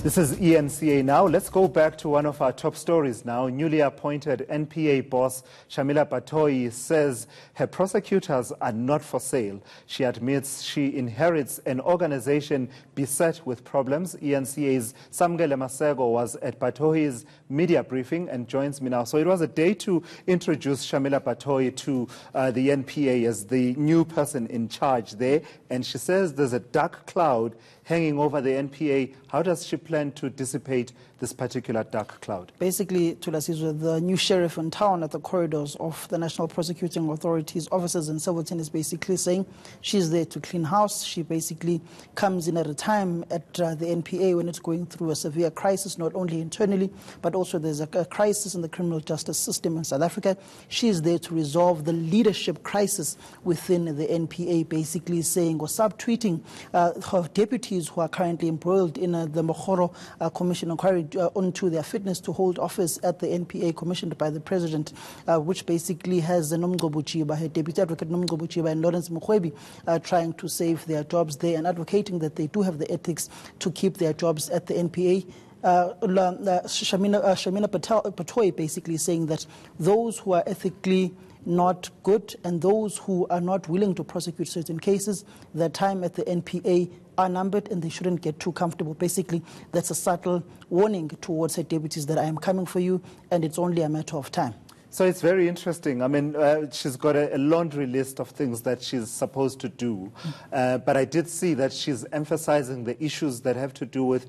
This is eNCA now. Let's go back to one of our top stories now. Newly appointed NPA boss Shamila Batohi says her prosecutors are not for sale. She admits she inherits an organization beset with problems. eNCA's Samkele Maseko was at Batohi's media briefing and joins me now. So it was a day to introduce Shamila Batohi to the NPA as the new person in charge there. And she says there's a dark cloud hanging over the NPA. How does she plan to dissipate this particular dark cloud? Basically, Thulasizwe, the new sheriff in town at the corridors of the National Prosecuting Authority's offices in Silverton is basically saying she's there to clean house. She basically comes in at a time at the NPA when it's going through a severe crisis, not only internally, but also there's a crisis in the criminal justice system in South Africa. She's there to resolve the leadership crisis within the NPA, basically saying or subtweeting her deputies who are currently embroiled in the Mokgoro Commission inquiry onto their fitness to hold office at the NPA commissioned by the President, which basically has Nomgcobo Chiba, her Deputy Advocate Nomgcobo Chiba and Lawrence Mukhwebi trying to save their jobs there and advocating that they do have the ethics to keep their jobs at the NPA. Shamila Batohi basically saying that those who are ethically not good and those who are not willing to prosecute certain cases, their time at the NPA are numbered and they shouldn't get too comfortable. Basically, that's a subtle warning towards her deputies that I am coming for you and it's only a matter of time. So it's very interesting. I mean, she's got a laundry list of things that she's supposed to do. But I did see that she's emphasizing the issues that have to do with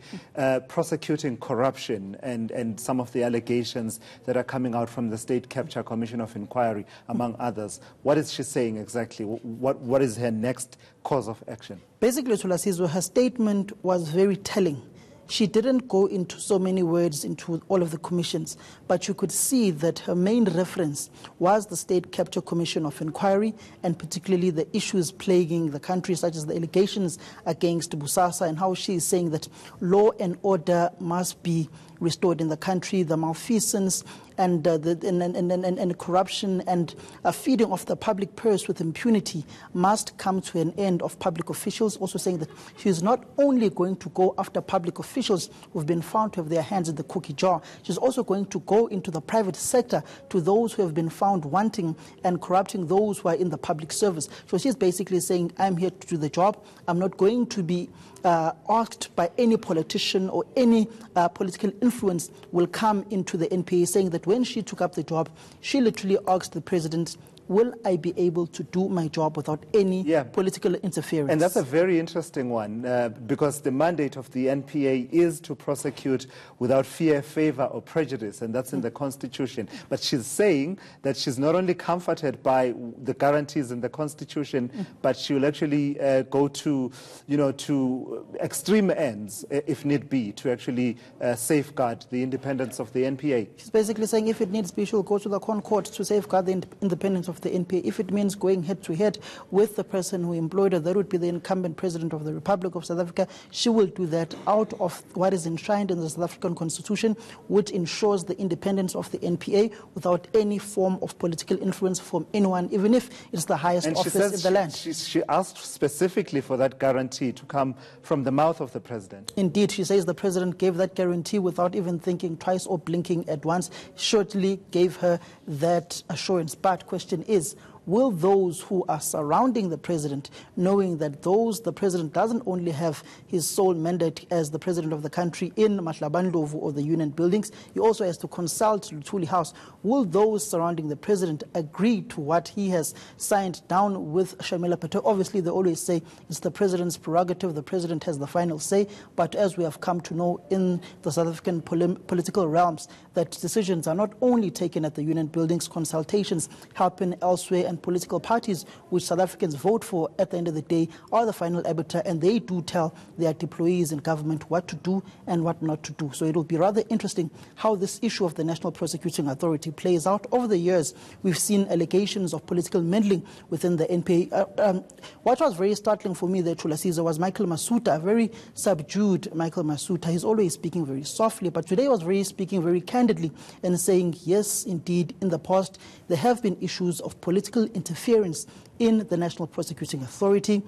prosecuting corruption and some of the allegations that are coming out from the State Capture Commission of Inquiry, among others. What is she saying exactly? What is her next course of action? Basically, Thulasizwe, her statement was very telling. She didn't go into so many words into all of the commissions, but you could see that her main reference was the State Capture Commission of Inquiry and particularly the issues plaguing the country, such as the allegations against Busasa and how she is saying that law and order must be restored in the country, the malfeasance and corruption and feeding of the public purse with impunity must come to an end of public officials. Also saying that she is not only going to go after public officials who have been found to have their hands in the cookie jar, she's also going to go into the private sector to those who have been found wanting and corrupting those who are in the public service. So she's basically saying, I'm here to do the job. I'm not going to be asked by any politician or any political influence will come into the NPA, saying that when she took up the job, she literally asked the President, will I be able to do my job without any political interference? And that's a very interesting one because the mandate of the NPA is to prosecute without fear, favor or prejudice, and that's in the Constitution. But she's saying that she's not only comforted by the guarantees in the Constitution, but she will actually go to, to extreme ends, if need be, to actually safeguard the independence of the NPA. She's basically saying if it needs be, she'll go to the court to safeguard the independence of the NPA. If it means going head to head with the person who employed her, that would be the incumbent President of the Republic of South Africa. She will do that out of what is enshrined in the South African Constitution, which ensures the independence of the NPA without any form of political influence from anyone, even if it's the highest office in the land. She asked specifically for that guarantee to come from the mouth of the President. Indeed, she says the President gave that guarantee without even thinking twice or blinking at once. Shortly gave her that assurance. But question is, will those who are surrounding the President, knowing that the President doesn't only have his sole mandate as the President of the country in Mahlabandlovu or the Union buildings, he also has to consult Luthuli House, will those surrounding the President agree to what he has signed down with Shamila Batohi? Obviously, they always say it's the President's prerogative, the President has the final say, but as we have come to know in the South African political realms, that decisions are not only taken at the Union buildings, consultations happen elsewhere, and political parties which South Africans vote for at the end of the day are the final arbiter, and they do tell their deployees in government what to do and what not to do. So it will be rather interesting how this issue of the National Prosecuting Authority plays out. Over the years, we've seen allegations of political meddling within the NPA. What was very startling for me there, Thulasizwe, was Michael Masuta, a very subdued Michael Masuta. He's always speaking very softly, but today was speaking very candidly and saying, yes, indeed, in the past, there have been issues of political interference in the National Prosecuting Authority.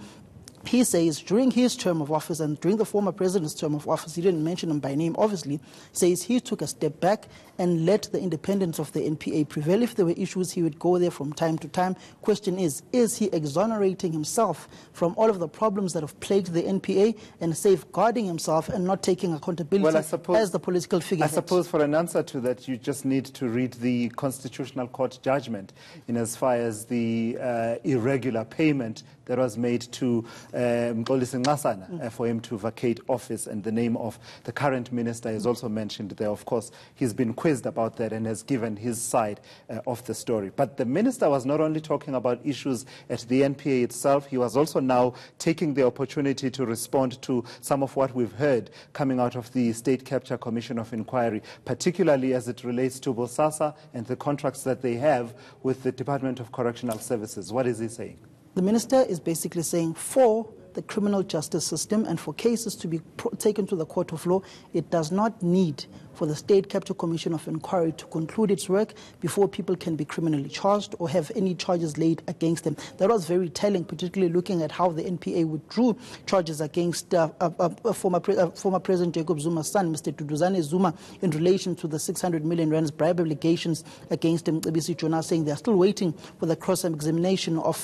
He says during his term of office and during the former president's term of office, he didn't mention him by name, obviously, says he took a step back and let the independence of the NPA prevail. If there were issues, he would go there from time to time. Question is he exonerating himself from all of the problems that have plagued the NPA and safeguarding himself and not taking accountability as the political figure? I suppose for an answer to that, you just need to read the Constitutional Court judgment in as far as the irregular payment that was made to Mxolisi Nxasana for him to vacate office, and the name of the current minister is also mentioned there. Of course, he's been quizzed about that and has given his side of the story. But the minister was not only talking about issues at the NPA itself, he was also now taking the opportunity to respond to some of what we've heard coming out of the State Capture Commission of Inquiry, particularly as it relates to Bosasa and the contracts that they have with the Department of Correctional Services. What is he saying? The minister is basically saying for the criminal justice system and for cases to be taken to the court of law, it does not need for the State Capture Commission of Inquiry to conclude its work before people can be criminally charged or have any charges laid against them. That was very telling, particularly looking at how the NPA withdrew charges against former President Jacob Zuma's son, Mr. Duduzane Zuma, in relation to the 600 million rands bribe allegations against Mcebisi Jonas, saying they are still waiting for the cross-examination of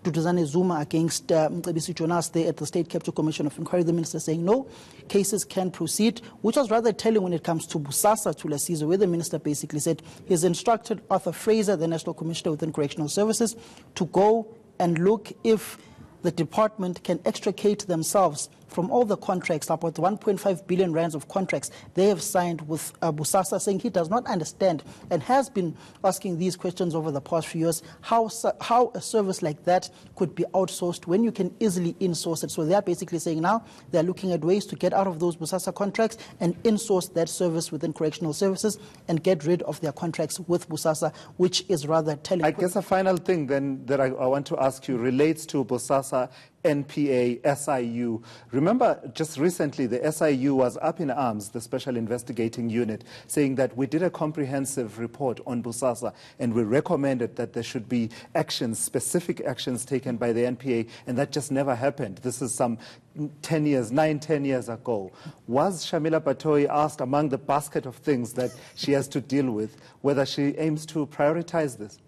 Duduzane Zuma against Mcebisi Jonas there at the State Capture Commission of Inquiry. The minister saying no, cases can proceed, which was rather telling when it comes to Busasa Thulasizwe, where the minister basically said he's instructed Arthur Fraser, the National Commissioner within Correctional Services, to go and look if the department can extricate themselves from all the contracts, about 1.5 billion rands of contracts they have signed with Busasa, saying he does not understand and has been asking these questions over the past few years, how a service like that could be outsourced when you can easily insource it. So they are basically saying now they're looking at ways to get out of those Busasa contracts and insource that service within correctional services and get rid of their contracts with Busasa, which is rather telling. I guess a final thing then that I want to ask you relates to Busasa, NPA, SIU. Remember, just recently, the SIU was up in arms, the Special Investigating Unit, saying that we did a comprehensive report on Busasa and we recommended that there should be actions, specific actions taken by the NPA, and that just never happened. This is some 10 years ago. Was Shamila Batohi asked, among the basket of things that she has to deal with, whether she aims to prioritize this?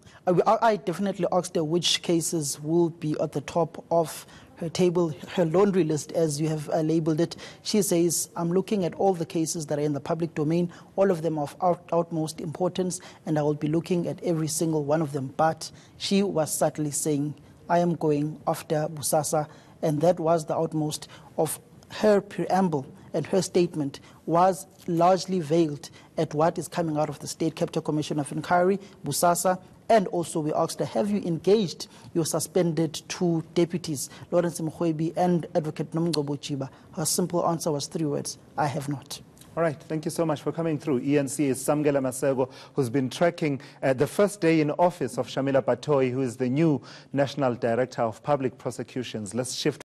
I definitely asked her which cases will be at the top of her table, her laundry list, as you have labeled it. She says, I'm looking at all the cases that are in the public domain. All of them are of utmost importance, and I will be looking at every single one of them. But she was subtly saying, I am going after Busasa, and that was the utmost of her preamble, and her statement was largely veiled at what is coming out of the State Capture Commission of Inquiry, Busasa. And also we asked her, have you engaged your suspended two deputies, Lawrence Mkhwebi and Advocate Nomgcobo Chiba? Her simple answer was 3 words: I have not. All right, thank you so much for coming through. eNCA is Samkele Maseko, who's been tracking the first day in office of Shamila Batohi, who is the new National Director of Public Prosecutions. Let's shift